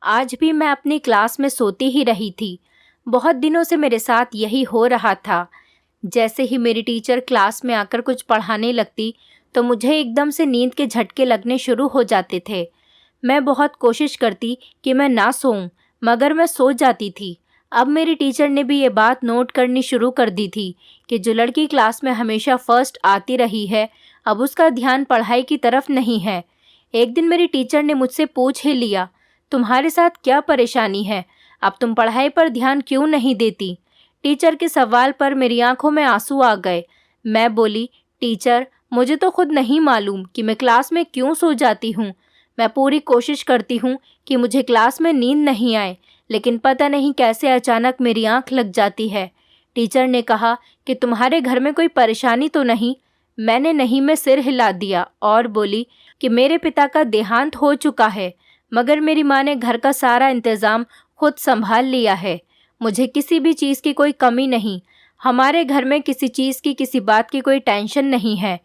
आज भी मैं अपनी क्लास में सोती ही रही थी। बहुत दिनों से मेरे साथ यही हो रहा था। जैसे ही मेरी टीचर क्लास में आकर कुछ पढ़ाने लगती तो मुझे एकदम से नींद के झटके लगने शुरू हो जाते थे। मैं बहुत कोशिश करती कि मैं ना सोऊं, मगर मैं सो जाती थी। अब मेरी टीचर ने भी ये बात नोट करनी शुरू कर दी थी कि जो लड़की क्लास में हमेशा फर्स्ट आती रही है, अब उसका ध्यान पढ़ाई की तरफ नहीं है। एक दिन मेरी टीचर ने मुझसे पूछ ही लिया, तुम्हारे साथ क्या परेशानी है? अब तुम पढ़ाई पर ध्यान क्यों नहीं देती? टीचर के सवाल पर मेरी आंखों में आंसू आ गए। मैं बोली, टीचर, मुझे तो खुद नहीं मालूम कि मैं क्लास में क्यों सो जाती हूँ। मैं पूरी कोशिश करती हूँ कि मुझे क्लास में नींद नहीं आए, लेकिन पता नहीं कैसे अचानक मेरी आंख लग जाती है। टीचर ने कहा कि तुम्हारे घर में कोई परेशानी तो नहीं? मैंने नहीं में सिर हिला दिया और बोली कि मेरे पिता का देहांत हो चुका है, मगर मेरी माँ ने घर का सारा इंतज़ाम खुद संभाल लिया है। मुझे किसी भी चीज़ की कोई कमी नहीं। हमारे घर में किसी चीज़ की, किसी बात की कोई टेंशन नहीं है।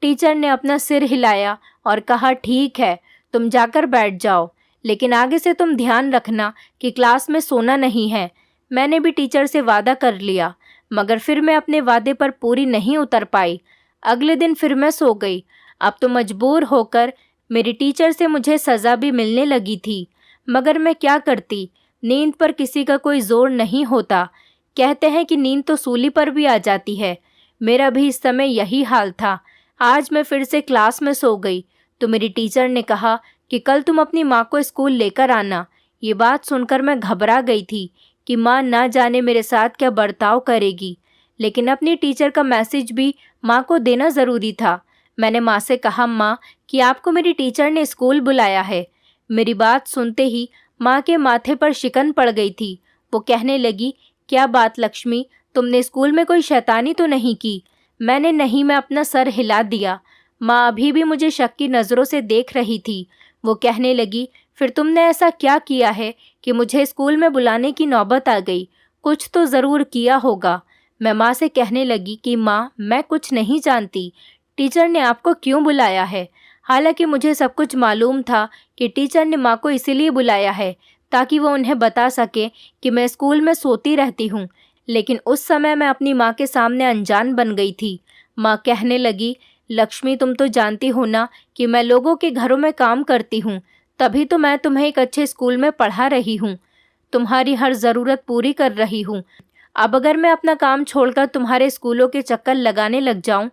टीचर ने अपना सिर हिलाया और कहा, ठीक है, तुम जाकर बैठ जाओ, लेकिन आगे से तुम ध्यान रखना कि क्लास में सोना नहीं है। मैंने भी टीचर से वादा कर लिया, मगर फिर मैं अपने वादे पर पूरी नहीं उतर पाई। अगले दिन फिर मैं सो गई। अब तो मजबूर होकर मेरी टीचर से मुझे सज़ा भी मिलने लगी थी, मगर मैं क्या करती? नींद पर किसी का कोई जोर नहीं होता। कहते हैं कि नींद तो सूली पर भी आ जाती है। मेरा भी इस समय यही हाल था। आज मैं फिर से क्लास में सो गई तो मेरी टीचर ने कहा कि कल तुम अपनी माँ को स्कूल लेकर आना। ये बात सुनकर मैं घबरा गई थी कि माँ ना जाने मेरे साथ क्या बर्ताव करेगी, लेकिन अपनी टीचर का मैसेज भी माँ को देना ज़रूरी था। मैंने माँ से कहा, माँ, कि आपको मेरी टीचर ने स्कूल बुलाया है। मेरी बात सुनते ही माँ के माथे पर शिकन पड़ गई थी। वो कहने लगी, क्या बात लक्ष्मी, तुमने स्कूल में कोई शैतानी तो नहीं की? मैंने नहीं में अपना सर हिला दिया। माँ अभी भी मुझे शक की नज़रों से देख रही थी। वो कहने लगी, फिर तुमने ऐसा क्या किया है कि मुझे स्कूल में बुलाने की नौबत आ गई? कुछ तो ज़रूर किया होगा। मैं माँ से कहने लगी कि माँ, मैं कुछ नहीं जानती। टीचर ने आपको क्यों बुलाया है? हालांकि मुझे सब कुछ मालूम था कि टीचर ने माँ को इसीलिए बुलाया है ताकि वो उन्हें बता सके कि मैं स्कूल में सोती रहती हूँ, लेकिन उस समय मैं अपनी माँ के सामने अनजान बन गई थी। माँ कहने लगी, लक्ष्मी, तुम तो जानती हो ना कि मैं लोगों के घरों में काम करती हूँ, तभी तो मैं तुम्हें एक अच्छे स्कूल में पढ़ा रही हूँ, तुम्हारी हर ज़रूरत पूरी कर रही हूँ। अब अगर मैं अपना काम छोड़कर तुम्हारे स्कूलों के चक्कर लगाने लग जाऊँ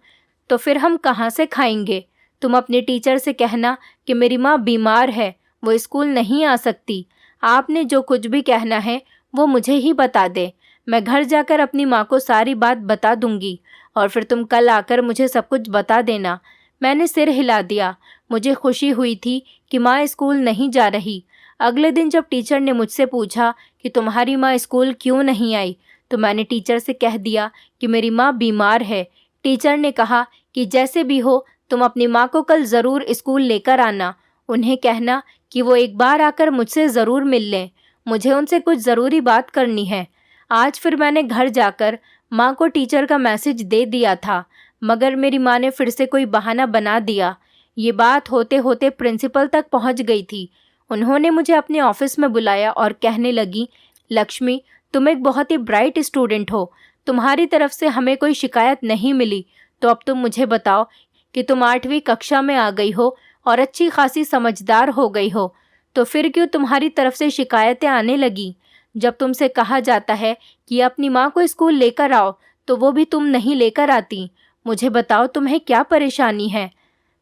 तो फिर हम कहाँ से खाएंगे? तुम अपने टीचर से कहना कि मेरी माँ बीमार है, वो स्कूल नहीं आ सकती। आपने जो कुछ भी कहना है वो मुझे ही बता दे। मैं घर जाकर अपनी माँ को सारी बात बता दूंगी और फिर तुम कल आकर मुझे सब कुछ बता देना। मैंने सिर हिला दिया। मुझे खुशी हुई थी कि माँ स्कूल नहीं जा रही। अगले दिन जब टीचर ने मुझसे पूछा कि तुम्हारी माँ स्कूल क्यों नहीं आई, तो मैंने टीचर से कह दिया कि मेरी माँ बीमार है। टीचर ने कहा कि जैसे भी हो तुम अपनी माँ को कल ज़रूर स्कूल लेकर आना। उन्हें कहना कि वो एक बार आकर मुझसे ज़रूर मिल लें, मुझे उनसे कुछ ज़रूरी बात करनी है। आज फिर मैंने घर जाकर माँ को टीचर का मैसेज दे दिया था, मगर मेरी माँ ने फिर से कोई बहाना बना दिया। ये बात होते होते प्रिंसिपल तक पहुँच गई थी। उन्होंने मुझे अपने ऑफिस में बुलाया और कहने लगी, लक्ष्मी, तुम एक बहुत ही ब्राइट स्टूडेंट हो, तुम्हारी तरफ से हमें कोई शिकायत नहीं मिली, तो अब तुम मुझे बताओ कि तुम 8वीं कक्षा में आ गई हो और अच्छी खासी समझदार हो गई हो, तो फिर क्यों तुम्हारी तरफ से शिकायतें आने लगी? जब तुमसे कहा जाता है कि अपनी माँ को स्कूल लेकर आओ तो वो भी तुम नहीं लेकर आती। मुझे बताओ, तुम्हें क्या परेशानी है?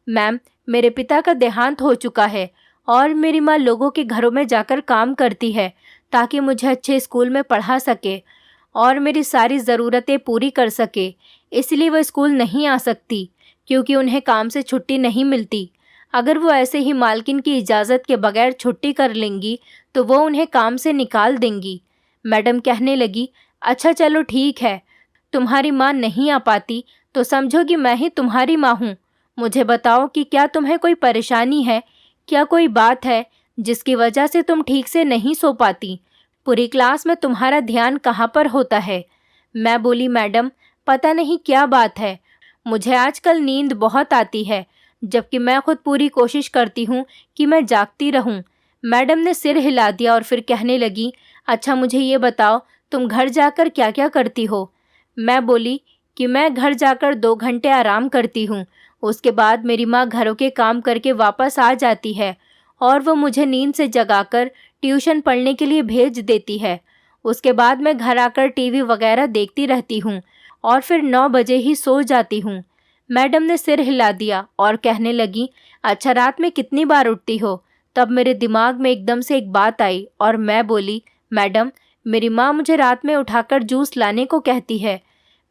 मैम, मेरे पिता का देहांत हो चुका है और मेरी माँ लोगों के घरों में जाकर काम करती है ताकि मुझे अच्छे स्कूल में पढ़ा सके और मेरी सारी ज़रूरतें पूरी कर सके। इसलिए वह स्कूल नहीं आ सकती क्योंकि उन्हें काम से छुट्टी नहीं मिलती। अगर वो ऐसे ही मालकिन की इजाज़त के बगैर छुट्टी कर लेंगी तो वो उन्हें काम से निकाल देंगी। मैडम कहने लगी, अच्छा चलो ठीक है, तुम्हारी माँ नहीं आ पाती तो समझो कि मैं ही तुम्हारी माँ हूँ। मुझे बताओ कि क्या तुम्हें कोई परेशानी है? क्या कोई बात है जिसकी वजह से तुम ठीक से नहीं सो पाती? पूरी क्लास में तुम्हारा ध्यान कहाँ पर होता है? मैं बोली, मैडम, पता नहीं क्या बात है, मुझे आजकल नींद बहुत आती है, जबकि मैं खुद पूरी कोशिश करती हूँ कि मैं जागती रहूँ। मैडम ने सिर हिला दिया और फिर कहने लगी, अच्छा मुझे ये बताओ, तुम घर जाकर क्या क्या करती हो? मैं बोली कि मैं घर जाकर 2 घंटे आराम करती हूँ। उसके बाद मेरी माँ घरों के काम करके वापस आ जाती है और वो मुझे नींद से जगाकर ट्यूशन पढ़ने के लिए भेज देती है। उसके बाद मैं घर आकर टीवी वगैरह देखती रहती हूँ और फिर 9 बजे ही सो जाती हूँ। मैडम ने सिर हिला दिया और कहने लगी, अच्छा रात में कितनी बार उठती हो? तब मेरे दिमाग में एकदम से एक बात आई और मैं बोली, मैडम मेरी माँ मुझे रात में उठाकर जूस लाने को कहती है।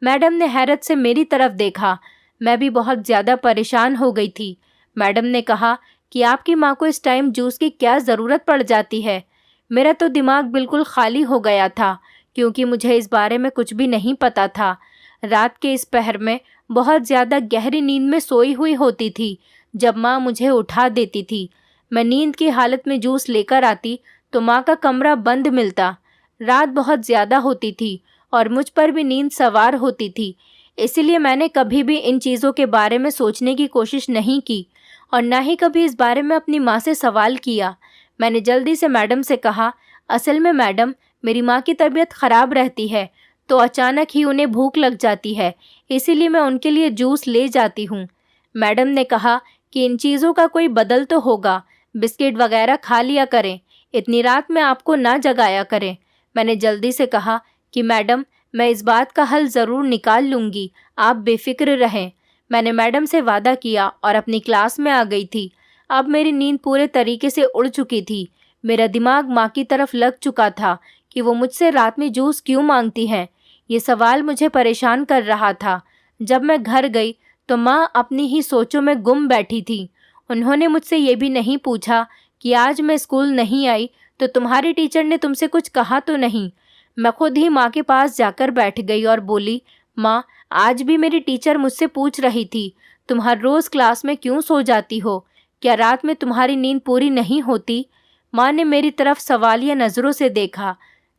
मैडम ने हैरत से मेरी तरफ देखा। मैं भी बहुत ज़्यादा परेशान हो गई थी। मैडम ने कहा कि आपकी माँ को इस टाइम जूस की क्या ज़रूरत पड़ जाती है? मेरा तो दिमाग बिल्कुल खाली हो गया था क्योंकि मुझे इस बारे में कुछ भी नहीं पता था। रात के इस पहर में बहुत ज़्यादा गहरी नींद में सोई हुई होती थी जब माँ मुझे उठा देती थी। मैं नींद की हालत में जूस लेकर आती तो माँ का कमरा बंद मिलता। रात बहुत ज़्यादा होती थी और मुझ पर भी नींद सवार होती थी, इसीलिए मैंने कभी भी इन चीज़ों के बारे में सोचने की कोशिश नहीं की और ना ही कभी इस बारे में अपनी माँ से सवाल किया। मैंने जल्दी से मैडम से कहा, असल में मैडम मेरी माँ की तबीयत ख़राब रहती है तो अचानक ही उन्हें भूख लग जाती है, इसीलिए मैं उनके लिए जूस ले जाती हूँ। मैडम ने कहा कि इन चीज़ों का कोई बदल तो होगा, बिस्किट वगैरह खा लिया करें, इतनी रात में आपको ना जगाया करें। मैंने जल्दी से कहा कि मैडम मैं इस बात का हल ज़रूर निकाल लूँगी, आप बेफिक्र रहें। मैंने मैडम से वादा किया और अपनी क्लास में आ गई थी। अब मेरी नींद पूरे तरीके से उड़ चुकी थी। मेरा दिमाग माँ की तरफ लग चुका था कि वो मुझसे रात में जूस क्यों मांगती हैं। ये सवाल मुझे परेशान कर रहा था। जब मैं घर गई तो माँ अपनी ही सोचों में गुम बैठी थी। उन्होंने मुझसे ये भी नहीं पूछा कि आज मैं स्कूल नहीं आई तो तुम्हारी टीचर ने तुमसे कुछ कहा तो नहीं। मैं खुद ही माँ के पास जाकर बैठ गई और बोली, माँ आज भी मेरी टीचर मुझसे पूछ रही थी, तुम हर रोज़ क्लास में क्यों सो जाती हो? क्या रात में तुम्हारी नींद पूरी नहीं होती? माँ ने मेरी तरफ सवालिया नज़रों से देखा।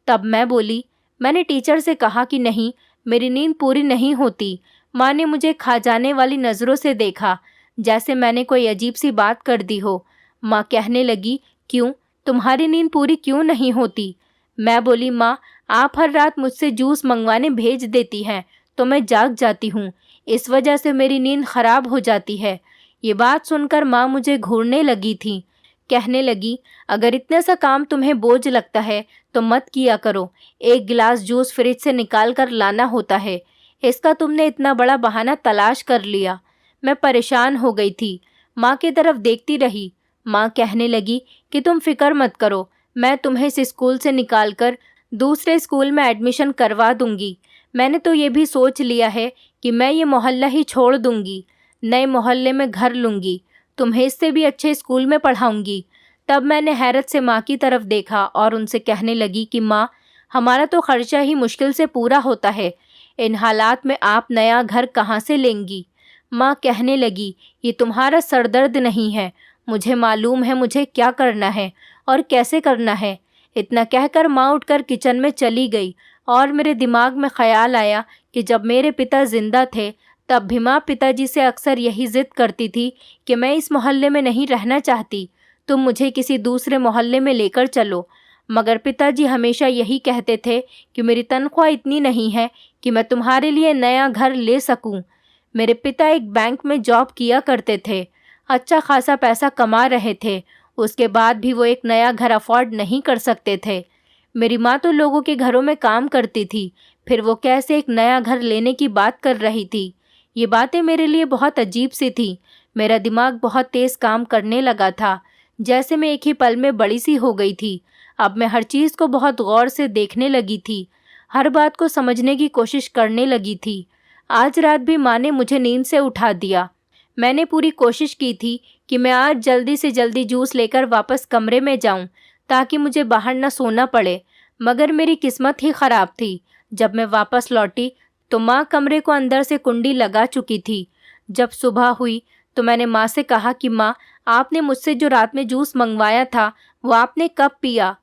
तब मैं बोली, मैंने टीचर से कहा कि नहीं, मेरी नींद पूरी नहीं होती। माँ ने मुझे खा जाने वाली नज़रों से देखा, जैसे मैंने कोई अजीब सी बात कर दी हो। माँ कहने लगी, क्यों, तुम्हारी नींद पूरी क्यों नहीं होती? मैं बोली, माँ आप हर रात मुझसे जूस मंगवाने भेज देती हैं तो मैं जाग जाती हूँ, इस वजह से मेरी नींद खराब हो जाती है। ये बात सुनकर माँ मुझे घूरने लगी थी। कहने लगी, अगर इतना सा काम तुम्हें बोझ लगता है तो मत किया करो। 1 गिलास जूस फ्रिज से निकाल कर लाना होता है, इसका तुमने इतना बड़ा बहाना तलाश कर लिया। मैं परेशान हो गई थी, माँ की तरफ देखती रही। माँ कहने लगी कि तुम फिक्र मत करो, मैं तुम्हें इस स्कूल से निकाल कर दूसरे स्कूल में एडमिशन करवा दूंगी। मैंने तो ये भी सोच लिया है कि मैं ये मोहल्ला ही छोड़ दूंगी, नए मोहल्ले में घर लूँगी, तुम्हें इससे भी अच्छे स्कूल में पढ़ाऊंगी। तब मैंने हैरत से माँ की तरफ देखा और उनसे कहने लगी कि माँ हमारा तो खर्चा ही मुश्किल से पूरा होता है, इन हालात में आप नया घर कहाँ से लेंगी? माँ कहने लगी, ये तुम्हारा सरदर्द नहीं है, मुझे मालूम है मुझे क्या करना है और कैसे करना है। इतना कहकर माँ उठकर किचन में चली गई और मेरे दिमाग में ख्याल आया कि जब मेरे पिता जिंदा थे तब भी माँ पिताजी से अक्सर यही ज़िद करती थी कि मैं इस मोहल्ले में नहीं रहना चाहती, तुम मुझे किसी दूसरे मोहल्ले में लेकर चलो। मगर पिताजी हमेशा यही कहते थे कि मेरी तनख्वाह इतनी नहीं है कि मैं तुम्हारे लिए नया घर ले सकूं। मेरे पिता एक बैंक में जॉब किया करते थे, अच्छा खासा पैसा कमा रहे थे, उसके बाद भी वो एक नया घर अफोर्ड नहीं कर सकते थे। मेरी माँ तो लोगों के घरों में काम करती थी, फिर वो कैसे एक नया घर लेने की बात कर रही थी? ये बातें मेरे लिए बहुत अजीब सी थी। मेरा दिमाग बहुत तेज़ काम करने लगा था, जैसे मैं एक ही पल में बड़ी सी हो गई थी। अब मैं हर चीज़ को बहुत गौर से देखने लगी थी, हर बात को समझने की कोशिश करने लगी थी। आज रात भी माँ ने मुझे नींद से उठा दिया। मैंने पूरी कोशिश की थी कि मैं आज जल्दी से जल्दी जूस लेकर वापस कमरे में जाऊं ताकि मुझे बाहर न सोना पड़े, मगर मेरी किस्मत ही ख़राब थी। जब मैं वापस लौटी तो माँ कमरे को अंदर से कुंडी लगा चुकी थी। जब सुबह हुई तो मैंने माँ से कहा कि माँ आपने मुझसे जो रात में जूस मंगवाया था वो आपने कब पिया?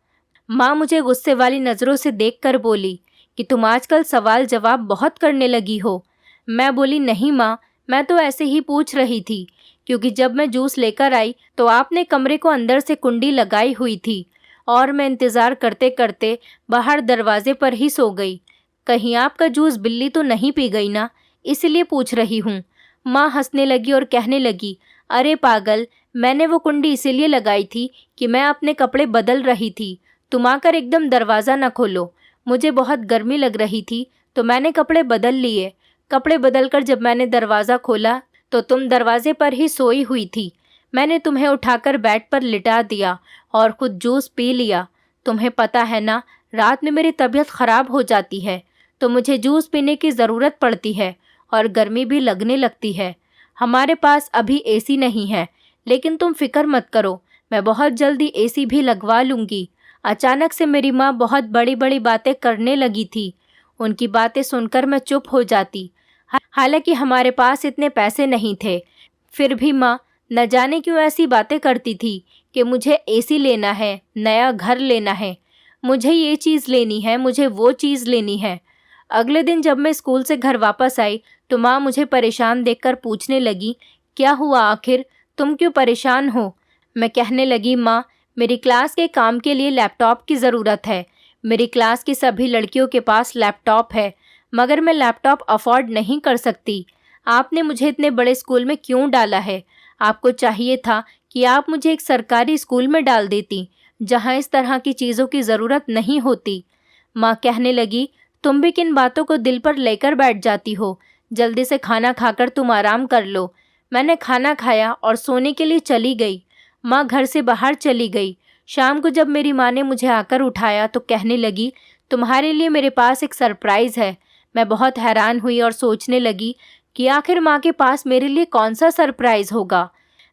माँ मुझे गुस्से वाली नज़रों से देखकर बोली कि तुम आजकल सवाल जवाब बहुत करने लगी हो। मैं बोली, नहीं माँ, मैं तो ऐसे ही पूछ रही थी क्योंकि जब मैं जूस लेकर आई तो आपने कमरे को अंदर से कुंडी लगाई हुई थी और मैं इंतज़ार करते करते बाहर दरवाजे पर ही सो गई। कहीं आपका जूस बिल्ली तो नहीं पी गई ना, इसलिए पूछ रही हूँ। माँ हंसने लगी और कहने लगी, अरे पागल, मैंने वो कुंडी इसीलिए लगाई थी कि मैं अपने कपड़े बदल रही थी। तुम आकर एकदम दरवाज़ा न खोलो। मुझे बहुत गर्मी लग रही थी तो मैंने कपड़े बदल लिए। कपड़े बदलकर जब मैंने दरवाज़ा खोला तो तुम दरवाजे पर ही सोई हुई थी। मैंने तुम्हें उठाकर बेड पर लिटा दिया और खुद जूस पी लिया। तुम्हें पता है ना, रात में मेरी तबीयत ख़राब हो जाती है तो मुझे जूस पीने की ज़रूरत पड़ती है और गर्मी भी लगने लगती है। हमारे पास अभी एसी नहीं है, लेकिन तुम फिक्र मत करो, मैं बहुत जल्दी एसी भी लगवा लूँगी। अचानक से मेरी माँ बहुत बड़ी बड़ी बातें करने लगी थी। उनकी बातें सुनकर मैं चुप हो जाती। हालांकि हमारे पास इतने पैसे नहीं थे, फिर भी माँ न जाने क्यों ऐसी बातें करती थी कि मुझे एसी लेना है, नया घर लेना है, मुझे ये चीज़ लेनी है, मुझे वो चीज़ लेनी है। अगले दिन जब मैं स्कूल से घर वापस आई तो माँ मुझे परेशान देखकर पूछने लगी, क्या हुआ आखिर, तुम क्यों परेशान हो? मैं कहने लगी, माँ मेरी क्लास के काम के लिए लैपटॉप की ज़रूरत है। मेरी क्लास की सभी लड़कियों के पास लैपटॉप है, मगर मैं लैपटॉप अफोर्ड नहीं कर सकती। आपने मुझे इतने बड़े स्कूल में क्यों डाला है? आपको चाहिए था कि आप मुझे एक सरकारी स्कूल में डाल देती, जहाँ इस तरह की चीज़ों की ज़रूरत नहीं होती। माँ कहने लगी, तुम भी किन बातों को दिल पर लेकर बैठ जाती हो? जल्दी से खाना खाकर तुम आराम कर लो। मैंने खाना खाया और सोने के लिए चली गई। माँ घर से बाहर चली गई। शाम को जब मेरी माँ ने मुझे आकर उठाया तो कहने लगी, तुम्हारे लिए मेरे पास एक सरप्राइज़ है। मैं बहुत हैरान हुई और सोचने लगी कि आखिर माँ के पास मेरे लिए कौन सा सरप्राइज़ होगा।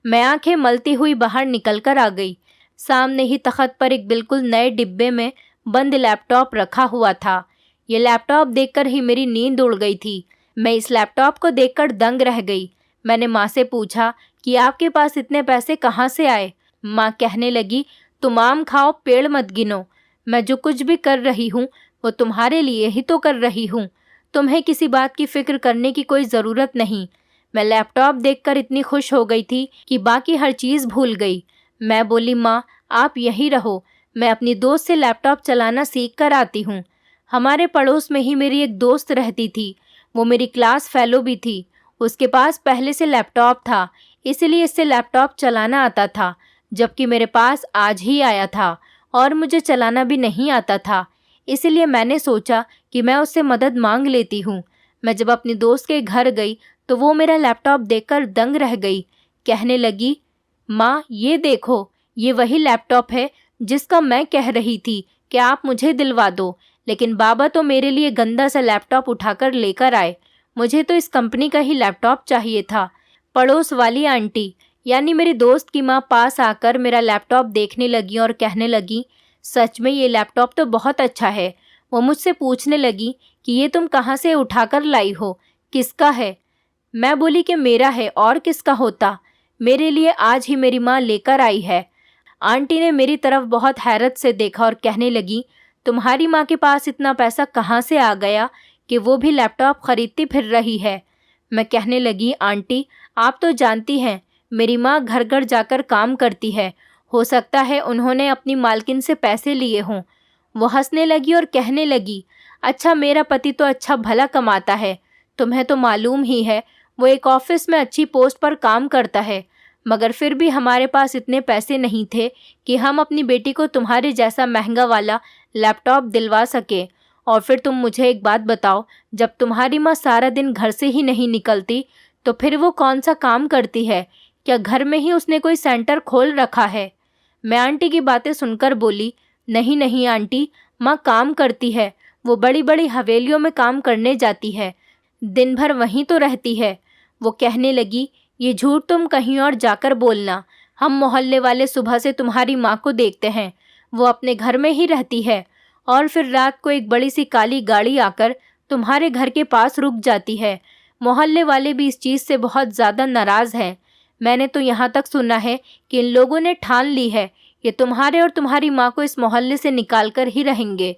मैं आंखें मलती हुई बाहर निकल कर आ गई। सामने ही तख्त पर एक बिल्कुल नए डिब्बे में बंद लैपटॉप रखा हुआ था। ये लैपटॉप देखकर ही मेरी नींद उड़ गई थी। मैं इस लैपटॉप को देखकर दंग रह गई। मैंने माँ से पूछा कि आपके पास इतने पैसे कहाँ से आए? माँ कहने लगी, तुम आम खाओ, पेड़ मत गिनो। मैं जो कुछ भी कर रही हूँ वो तुम्हारे लिए ही तो कर रही हूँ। तुम्हें किसी बात की फ़िक्र करने की कोई ज़रूरत नहीं। मैं लैपटॉप देखकर इतनी खुश हो गई थी कि बाकी हर चीज़ भूल गई। मैं बोली, माँ आप यहीं रहो, मैं अपनी दोस्त से लैपटॉप चलाना सीख कर आती हूँ। हमारे पड़ोस में ही मेरी एक दोस्त रहती थी। वो मेरी क्लास फेलो भी थी। उसके पास पहले से लैपटॉप था, इसलिए इससे लैपटॉप चलाना आता था, जबकि मेरे पास आज ही आया था और मुझे चलाना भी नहीं आता था। इसलिए मैंने सोचा कि मैं उससे मदद मांग लेती हूँ। मैं जब अपनी दोस्त के घर गई तो वो मेरा लैपटॉप देखकर दंग रह गई। कहने लगी, माँ ये देखो, ये वही लैपटॉप है जिसका मैं कह रही थी कि आप मुझे दिलवा दो, लेकिन बाबा तो मेरे लिए गंदा सा लैपटॉप उठाकर लेकर आए। मुझे तो इस कंपनी का ही लैपटॉप चाहिए था। पड़ोस वाली आंटी यानी मेरी दोस्त की माँ पास आकर मेरा लैपटॉप देखने लगी और कहने लगी, सच में ये लैपटॉप तो बहुत अच्छा है। वो मुझसे पूछने लगी कि ये तुम कहाँ से उठाकर लाई हो, किसका है? मैं बोली कि मेरा है, और किसका होता, मेरे लिए आज ही मेरी माँ लेकर आई है। आंटी ने मेरी तरफ बहुत हैरत से देखा और कहने लगी, तुम्हारी माँ के पास इतना पैसा कहाँ से आ गया कि वो भी लैपटॉप खरीदती फिर रही है? मैं कहने लगी, आंटी आप तो जानती हैं मेरी माँ घर घर जाकर काम करती है, हो सकता है उन्होंने अपनी मालकिन से पैसे लिए हों। वो हंसने लगी और कहने लगी, अच्छा मेरा पति तो अच्छा भला कमाता है, तुम्हें तो मालूम ही है वो एक ऑफिस में अच्छी पोस्ट पर काम करता है, मगर फिर भी हमारे पास इतने पैसे नहीं थे कि हम अपनी बेटी को तुम्हारे जैसा महंगा वाला लैपटॉप दिलवा सके। और फिर तुम मुझे एक बात बताओ, जब तुम्हारी माँ सारा दिन घर से ही नहीं निकलती तो फिर वो कौन सा काम करती है? क्या घर में ही उसने कोई सेंटर खोल रखा है? मैं आंटी की बातें सुनकर बोली, नहीं नहीं आंटी, माँ काम करती है, वो बड़ी बड़ी हवेलियों में काम करने जाती है, दिन भर वहीं तो रहती है। वो कहने लगी, ये झूठ तुम कहीं और जाकर बोलना, हम मोहल्ले वाले सुबह से तुम्हारी माँ को देखते हैं, वो अपने घर में ही रहती है और फिर रात को एक बड़ी सी काली गाड़ी आकर तुम्हारे घर के पास रुक जाती है। मोहल्ले वाले भी इस चीज़ से बहुत ज़्यादा नाराज़ हैं। मैंने तो यहाँ तक सुना है कि इन लोगों ने ठान ली है ये तुम्हारे और तुम्हारी माँ को इस मोहल्ले से निकाल कर ही रहेंगे,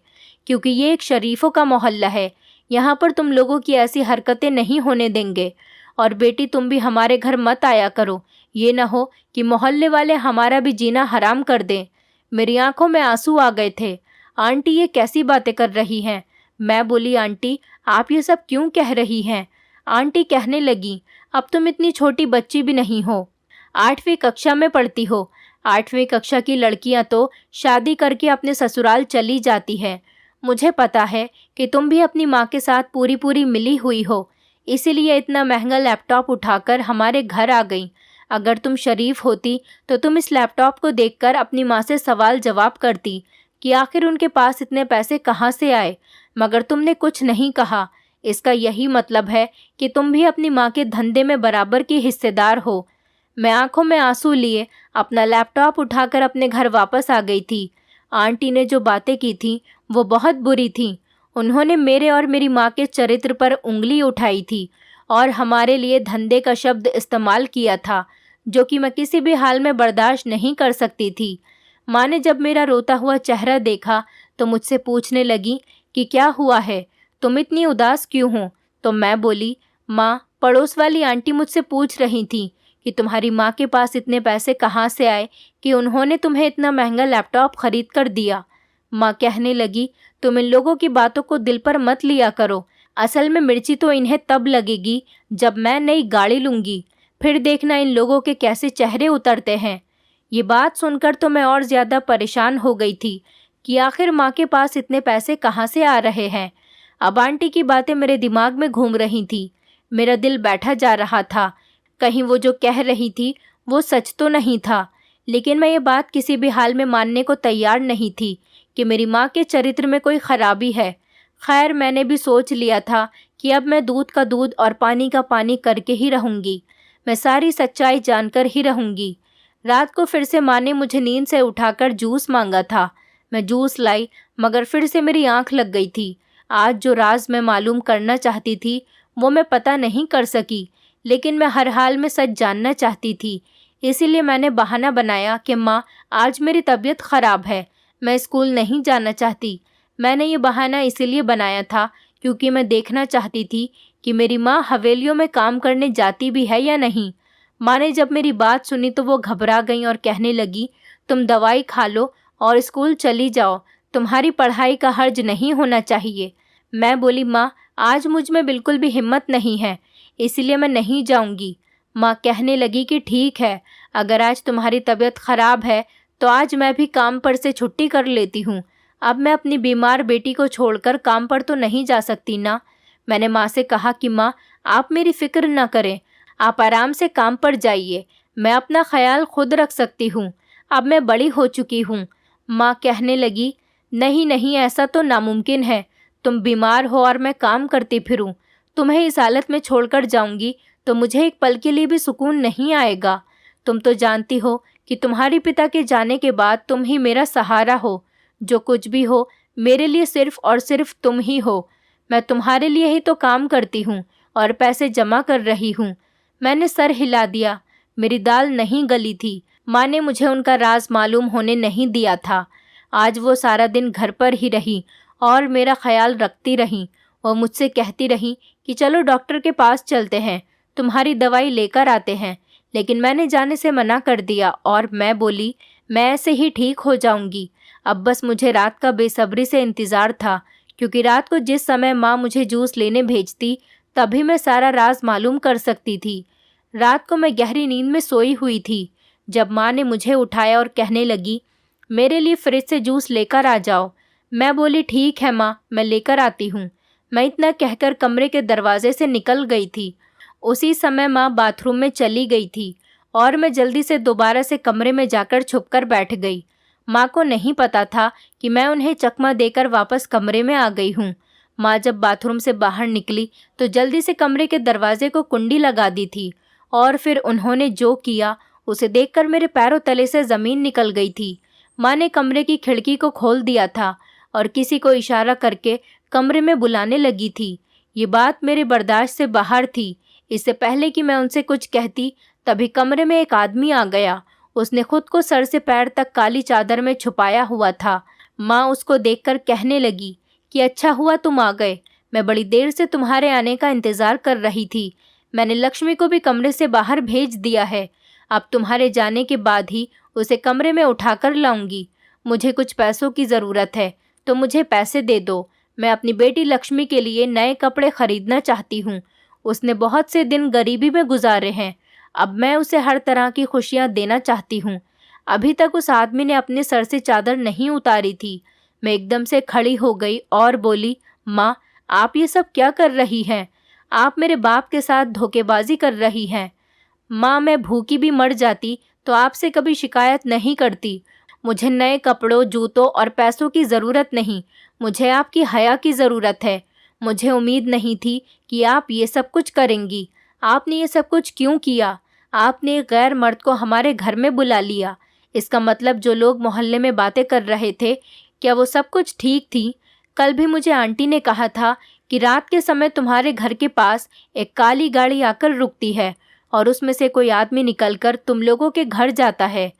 क्योंकि ये एक शरीफों का मोहल्ला है। यहाँ पर तुम लोगों की ऐसी हरकतें नहीं होने देंगे। और बेटी तुम भी हमारे घर मत आया करो, ये न हो कि मोहल्ले वाले हमारा भी जीना हराम कर दें। मेरी आंखों में आंसू आ गए थे। आंटी ये कैसी बातें कर रही हैं? मैं बोली, आंटी आप ये सब क्यों कह रही हैं? आंटी कहने लगी, अब तुम इतनी छोटी बच्ची भी नहीं हो, 8वीं कक्षा में पढ़ती हो। 8वीं कक्षा की लड़कियां तो शादी करके अपने ससुराल चली जाती है। मुझे पता है कि तुम भी अपनी माँ के साथ पूरी पूरी मिली हुई हो, इसीलिए इतना महंगा लैपटॉप उठाकर हमारे घर आ गई। अगर तुम शरीफ होती तो तुम इस लैपटॉप को देखकर अपनी माँ से सवाल जवाब करती कि आखिर उनके पास इतने पैसे कहाँ से आए, मगर तुमने कुछ नहीं कहा। इसका यही मतलब है कि तुम भी अपनी माँ के धंधे में बराबर की हिस्सेदार हो। मैं आंखों में आंसू लिए अपना लैपटॉप उठाकर अपने घर वापस आ गई थी। आंटी ने जो बातें की थी वो बहुत बुरी थी। उन्होंने मेरे और मेरी माँ के चरित्र पर उंगली उठाई थी और हमारे लिए धंधे का शब्द इस्तेमाल किया था, जो कि मैं किसी भी हाल में बर्दाश्त नहीं कर सकती थी। माँ ने जब मेरा रोता हुआ चेहरा देखा तो मुझसे पूछने लगी कि क्या हुआ है, तुम इतनी उदास क्यों हो? तो मैं बोली, माँ पड़ोस वाली आंटी मुझसे पूछ रही थी कि तुम्हारी माँ के पास इतने पैसे कहाँ से आए कि उन्होंने तुम्हें इतना महंगा लैपटॉप खरीद कर दिया। माँ कहने लगी, तुम इन लोगों की बातों को दिल पर मत लिया करो। असल में मिर्ची तो इन्हें तब लगेगी जब मैं नई गाड़ी लूँगी, फिर देखना इन लोगों के कैसे चेहरे उतरते हैं। ये बात सुनकर तो मैं और ज़्यादा परेशान हो गई थी कि आखिर माँ के पास इतने पैसे कहाँ से आ रहे हैं। अब आंटी की बातें मेरे दिमाग में घूम रही थी। मेरा दिल बैठा जा रहा था, कहीं वो जो कह रही थी वो सच तो नहीं था। लेकिन मैं ये बात किसी भी हाल में मानने को तैयार नहीं थी कि मेरी माँ के चरित्र में कोई खराबी है। खैर मैंने भी सोच लिया था कि अब मैं दूध का दूध और पानी का पानी करके ही रहूँगी। मैं सारी सच्चाई जानकर ही रहूँगी। रात को फिर से माँ ने मुझे नींद से उठाकर जूस मांगा था। मैं जूस लाई, मगर फिर से मेरी आंख लग गई थी। आज जो राज मैं मालूम करना चाहती थी वो मैं पता नहीं कर सकी, लेकिन मैं हर हाल में सच जानना चाहती थी। इसीलिए मैंने बहाना बनाया कि माँ आज मेरी तबीयत ख़राब है, मैं स्कूल नहीं जाना चाहती। मैंने ये बहाना इसीलिए बनाया था क्योंकि मैं देखना चाहती थी कि मेरी माँ हवेलियों में काम करने जाती भी है या नहीं। माँ ने जब मेरी बात सुनी तो वो घबरा गई और कहने लगी, तुम दवाई खा लो और स्कूल चली जाओ, तुम्हारी पढ़ाई का हर्ज नहीं होना चाहिए। मैं बोली, माँ आज मुझ में बिल्कुल भी हिम्मत नहीं है, इसलिए मैं नहीं जाऊंगी। माँ कहने लगी कि ठीक है, अगर आज तुम्हारी तबीयत ख़राब है तो आज मैं भी काम पर से छुट्टी कर लेती हूँ। अब मैं अपनी बीमार बेटी को छोड़कर काम पर तो नहीं जा सकती ना। मैंने माँ से कहा कि माँ आप मेरी फ़िक्र न करें, आप आराम से काम पर जाइए, मैं अपना ख्याल खुद रख सकती हूँ, अब मैं बड़ी हो चुकी हूँ। माँ कहने लगी, नहीं नहीं ऐसा तो नामुमकिन है, तुम बीमार हो और मैं काम करती फिरूं, तुम्हें इस हालत में छोड़कर जाऊंगी तो मुझे एक पल के लिए भी सुकून नहीं आएगा। तुम तो जानती हो कि तुम्हारे पिता के जाने के बाद तुम ही मेरा सहारा हो। जो कुछ भी हो मेरे लिए सिर्फ और सिर्फ तुम ही हो। मैं तुम्हारे लिए ही तो काम करती हूँ और पैसे जमा कर रही हूँ। मैंने सर हिला दिया। मेरी दाल नहीं गली थी। माँ ने मुझे उनका राज मालूम होने नहीं दिया था। आज वो सारा दिन घर पर ही रही और मेरा ख्याल रखती रही। वो मुझसे कहती रही कि चलो डॉक्टर के पास चलते हैं, तुम्हारी दवाई लेकर आते हैं। लेकिन मैंने जाने से मना कर दिया और मैं बोली, मैं ऐसे ही ठीक हो जाऊंगी। अब बस मुझे रात का बेसब्री से इंतज़ार था, क्योंकि रात को जिस समय माँ मुझे जूस लेने भेजती तभी मैं सारा राज मालूम कर सकती थी। रात को मैं गहरी नींद में सोई हुई थी जब माँ ने मुझे उठाया और कहने लगी, मेरे लिए फ्रिज से जूस लेकर आ जाओ। मैं बोली, ठीक है माँ, मैं लेकर आती हूँ। मैं इतना कहकर कमरे के दरवाजे से निकल गई थी। उसी समय माँ बाथरूम में चली गई थी और मैं जल्दी से दोबारा से कमरे में जाकर छुपकर बैठ गई। माँ को नहीं पता था कि मैं उन्हें चकमा देकर वापस कमरे में आ गई हूँ। माँ जब बाथरूम से बाहर निकली तो जल्दी से कमरे के दरवाजे को कुंडी लगा दी थी और फिर उन्होंने जो किया उसे देखकर मेरे पैरों तले से ज़मीन निकल गई थी। माँ ने कमरे की खिड़की को खोल दिया था और किसी को इशारा करके कमरे में बुलाने लगी थी। ये बात मेरे बर्दाश्त से बाहर थी। इससे पहले कि मैं उनसे कुछ कहती तभी कमरे में एक आदमी आ गया। उसने खुद को सर से पैर तक काली चादर में छुपाया हुआ था। माँ उसको देखकर कहने लगी कि अच्छा हुआ तुम आ गए, मैं बड़ी देर से तुम्हारे आने का इंतज़ार कर रही थी। मैंने लक्ष्मी को भी कमरे से बाहर भेज दिया है। अब तुम्हारे जाने के बाद ही उसे कमरे में उठाकर लाऊंगी। मुझे कुछ पैसों की ज़रूरत है, तो मुझे पैसे दे दो। मैं अपनी बेटी लक्ष्मी के लिए नए कपड़े खरीदना चाहती हूँ। उसने बहुत से दिन गरीबी में गुजारे हैं। अब मैं उसे हर तरह की खुशियाँ देना चाहती हूँ। अभी तक उस आदमी ने अपने सर से चादर नहीं उतारी थी। मैं एकदम से खड़ी हो गई और बोली, माँ, आप ये सब क्या कर रही हैं? आप मेरे बाप के साथ धोखेबाजी कर रही हैं। माँ, मैं भूखी भी मर जाती तो आपसे कभी शिकायत नहीं करती। मुझे नए कपड़ों, जूतों और पैसों की ज़रूरत नहीं, मुझे आपकी हया की ज़रूरत है। मुझे उम्मीद नहीं थी कि आप ये सब कुछ करेंगी। आपने ये सब कुछ क्यों किया? आपने एक गैर मर्द को हमारे घर में बुला लिया। इसका मतलब जो लोग मोहल्ले में बातें कर रहे थे, क्या वो सब कुछ ठीक थी? कल भी मुझे आंटी ने कहा था कि रात के समय तुम्हारे घर के पास एक काली गाड़ी आकर रुकती है और उसमें से कोई आदमी निकलकर तुम लोगों के घर जाता है।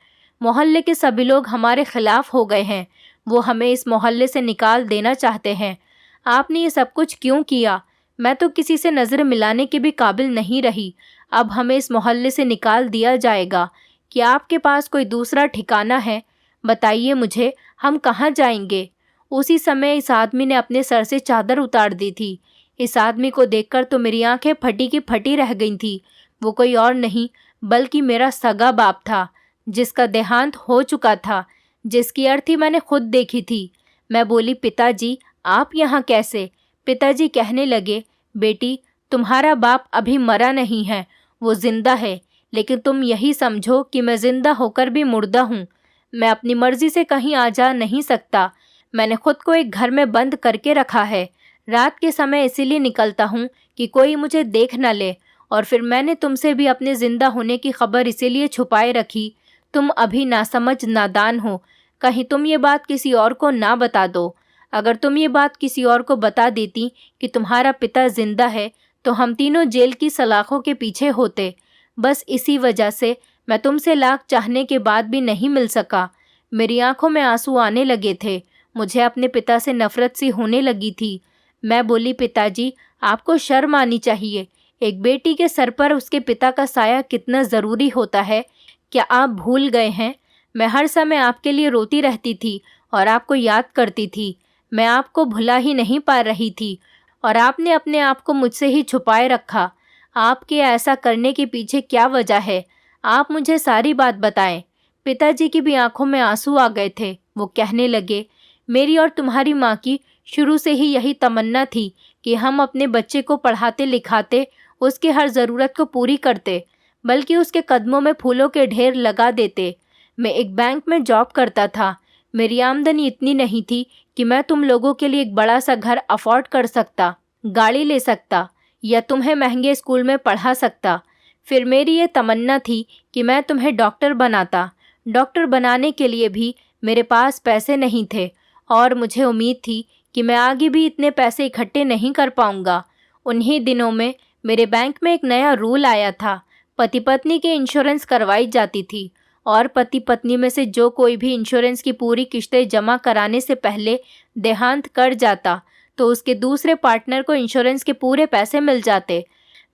मोहल्ले के सभी लोग हमारे खिलाफ हो गए हैं। वो हमें इस मोहल्ले से निकाल देना चाहते हैं। आपने ये सब कुछ क्यों किया? मैं तो किसी से नज़र मिलाने के भी काबिल नहीं रही। अब हमें इस मोहल्ले से निकाल दिया जाएगा। क्या आपके पास कोई दूसरा ठिकाना है? बताइए मुझे, हम कहाँ जाएंगे? उसी समय इस आदमी ने अपने सर से चादर उतार दी थी। इस आदमी को देखकर तो मेरी आंखें फटी की फटी रह गई थी। वो कोई और नहीं बल्कि मेरा सगा बाप था, जिसका देहांत हो चुका था, जिसकी अर्थी मैंने खुद देखी थी। मैं बोली, पिताजी, आप यहाँ कैसे? पिताजी कहने लगे, बेटी, तुम्हारा बाप अभी मरा नहीं है, वो जिंदा है। लेकिन तुम यही समझो कि मैं जिंदा होकर भी मुर्दा हूँ। मैं अपनी मर्जी से कहीं आ जा नहीं सकता। मैंने खुद को एक घर में बंद करके रखा है। रात के समय इसीलिए निकलता हूँ कि कोई मुझे देख न ले। और फिर मैंने तुमसे भी अपने ज़िंदा होने की खबर इसीलिए छुपाए रखी। तुम अभी नासमझ नादान हो। कहीं तुम ये बात किसी और को ना बता दो। अगर तुम ये बात किसी और को बता देती कि तुम्हारा पिता जिंदा है, तो हम तीनों जेल की सलाखों के पीछे होते। बस इसी वजह से मैं तुमसे लाख चाहने के बाद भी नहीं मिल सका। मेरी आंखों में आंसू आने लगे थे। मुझे अपने पिता से नफरत सी होने लगी थी। मैं बोली, पिताजी, आपको शर्म आनी चाहिए। एक बेटी के सर पर उसके पिता का साया कितना ज़रूरी होता है, क्या आप भूल गए हैं? मैं हर समय आपके लिए रोती रहती थी और आपको याद करती थी। मैं आपको भुला ही नहीं पा रही थी और आपने अपने आप को मुझसे ही छुपाए रखा। आपके ऐसा करने के पीछे क्या वजह है? आप मुझे सारी बात बताएं। पिताजी की भी आंखों में आंसू आ गए थे। वो कहने लगे, मेरी और तुम्हारी माँ की शुरू से ही यही तमन्ना थी कि हम अपने बच्चे को पढ़ाते लिखाते, उसकी हर ज़रूरत को पूरी करते, बल्कि उसके कदमों में फूलों के ढेर लगा देते। मैं एक बैंक में जॉब करता था। मेरी आमदनी इतनी नहीं थी कि मैं तुम लोगों के लिए एक बड़ा सा घर अफोर्ड कर सकता, गाड़ी ले सकता या तुम्हें महंगे स्कूल में पढ़ा सकता। फिर मेरी ये तमन्ना थी कि मैं तुम्हें डॉक्टर बनाता। डॉक्टर बनाने के लिए भी मेरे पास पैसे नहीं थे और मुझे उम्मीद थी कि मैं आगे भी इतने पैसे इकट्ठे नहीं कर पाऊंगा। उन्हीं दिनों में मेरे बैंक में एक नया रूल आया था। पति पत्नी के इंश्योरेंस करवाई जाती थी और पति पत्नी में से जो कोई भी इंश्योरेंस की पूरी किश्तें जमा कराने से पहले देहांत कर जाता तो उसके दूसरे पार्टनर को इंश्योरेंस के पूरे पैसे मिल जाते।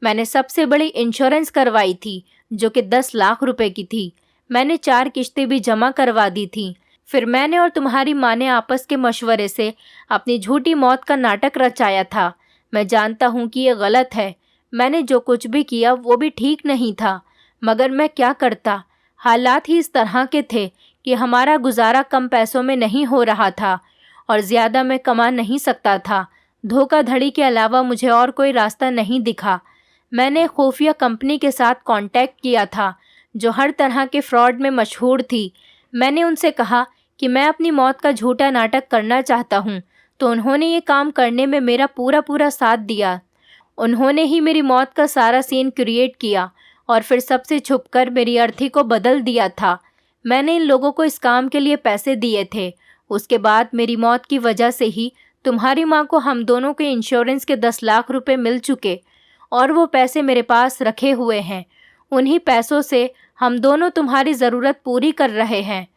मैंने सबसे बड़ी इंश्योरेंस करवाई थी, जो कि 10 लाख रुपए की थी। मैंने 4 किश्तें भी जमा करवा दी थी। फिर मैंने और तुम्हारी माँ ने आपस के मशवरे से अपनी झूठी मौत का नाटक रचाया था। मैं जानता हूँ कि ये गलत है। मैंने जो कुछ भी किया वो भी ठीक नहीं था, मगर मैं क्या करता। हालात ही इस तरह के थे कि हमारा गुजारा कम पैसों में नहीं हो रहा था और ज़्यादा मैं कमा नहीं सकता था। धोखाधड़ी के अलावा मुझे और कोई रास्ता नहीं दिखा। मैंने खुफिया कंपनी के साथ कांटेक्ट किया था, जो हर तरह के फ्रॉड में मशहूर थी। मैंने उनसे कहा कि मैं अपनी मौत का झूठा नाटक करना चाहता हूँ, तो उन्होंने ये काम करने में मेरा पूरा पूरा साथ दिया। उन्होंने ही मेरी मौत का सारा सीन क्रिएट किया और फिर सबसे छुपकर मेरी अर्थी को बदल दिया था। मैंने इन लोगों को इस काम के लिए पैसे दिए थे। उसके बाद मेरी मौत की वजह से ही तुम्हारी माँ को हम दोनों के इंश्योरेंस के 10 लाख रुपए मिल चुके और वो पैसे मेरे पास रखे हुए हैं। उन्हीं पैसों से हम दोनों तुम्हारी ज़रूरत पूरी कर रहे हैं।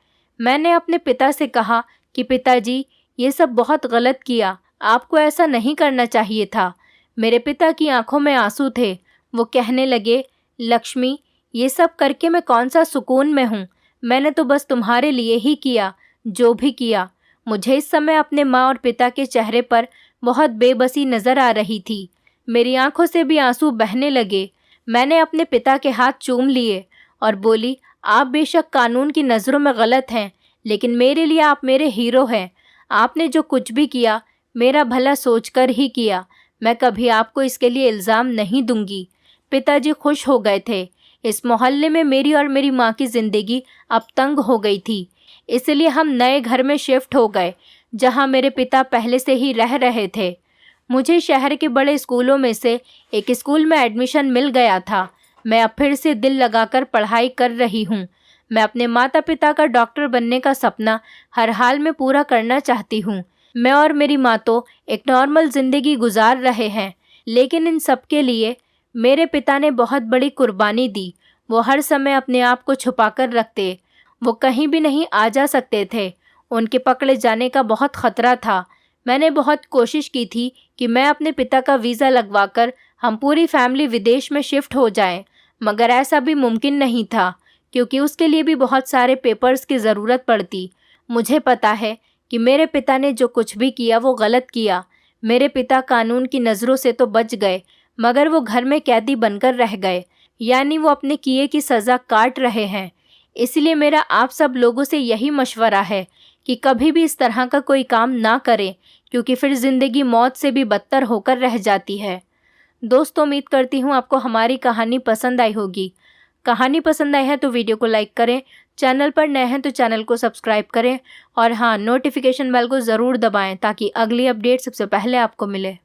मैंने अपने पिता से कहा कि पिताजी, ये सब बहुत गलत किया, आपको ऐसा नहीं करना चाहिए था। मेरे पिता की आंखों में आंसू थे। वो कहने लगे, लक्ष्मी, ये सब करके मैं कौन सा सुकून में हूँ। मैंने तो बस तुम्हारे लिए ही किया जो भी किया। मुझे इस समय अपने माँ और पिता के चेहरे पर बहुत बेबसी नजर आ रही थी। मेरी आंखों से भी आंसू बहने लगे। मैंने अपने पिता के हाथ चूम लिए और बोली, आप बेशक कानून की नज़रों में गलत हैं, लेकिन मेरे लिए आप मेरे हीरो हैं। आपने जो कुछ भी किया मेरा भला सोचकर ही किया। मैं कभी आपको इसके लिए इल्ज़ाम नहीं दूंगी। पिताजी खुश हो गए थे। इस मोहल्ले में मेरी और मेरी माँ की ज़िंदगी अब तंग हो गई थी, इसलिए हम नए घर में शिफ्ट हो गए जहाँ मेरे पिता पहले से ही रह रहे थे। मुझे शहर के बड़े स्कूलों में से एक स्कूल में एडमिशन मिल गया था। मैं अब फिर से दिल लगाकर पढ़ाई कर रही हूँ। मैं अपने माता पिता का डॉक्टर बनने का सपना हर हाल में पूरा करना चाहती हूँ। मैं और मेरी माँ तो एक नॉर्मल ज़िंदगी गुजार रहे हैं, लेकिन इन सब के लिए मेरे पिता ने बहुत बड़ी कुर्बानी दी। वो हर समय अपने आप को छुपा कर रखते। वो कहीं भी नहीं आ जा सकते थे। उनके पकड़े जाने का बहुत ख़तरा था। मैंने बहुत कोशिश की थी कि मैं अपने पिता का वीज़ा लगवाकर हम पूरी फैमिली विदेश में शिफ्ट हो जाएं, मगर ऐसा भी मुमकिन नहीं था, क्योंकि उसके लिए भी बहुत सारे पेपर्स की ज़रूरत पड़ती। मुझे पता है कि मेरे पिता ने जो कुछ भी किया वो गलत किया। मेरे पिता कानून की नज़रों से तो बच गए, मगर वो घर में कैदी बनकर रह गए, यानी वो अपने किए की सज़ा काट रहे हैं। इसलिए मेरा आप सब लोगों से यही मशवरा है कि कभी भी इस तरह का कोई काम ना करें, क्योंकि फिर ज़िंदगी मौत से भी बदतर होकर रह जाती है। दोस्तों, उम्मीद करती हूँ आपको हमारी कहानी पसंद आई होगी। कहानी पसंद आई है तो वीडियो को लाइक करें, चैनल पर नए हैं तो चैनल को सब्सक्राइब करें और हाँ, नोटिफिकेशन बेल को ज़रूर दबाएं ताकि अगली अपडेट सबसे पहले आपको मिले।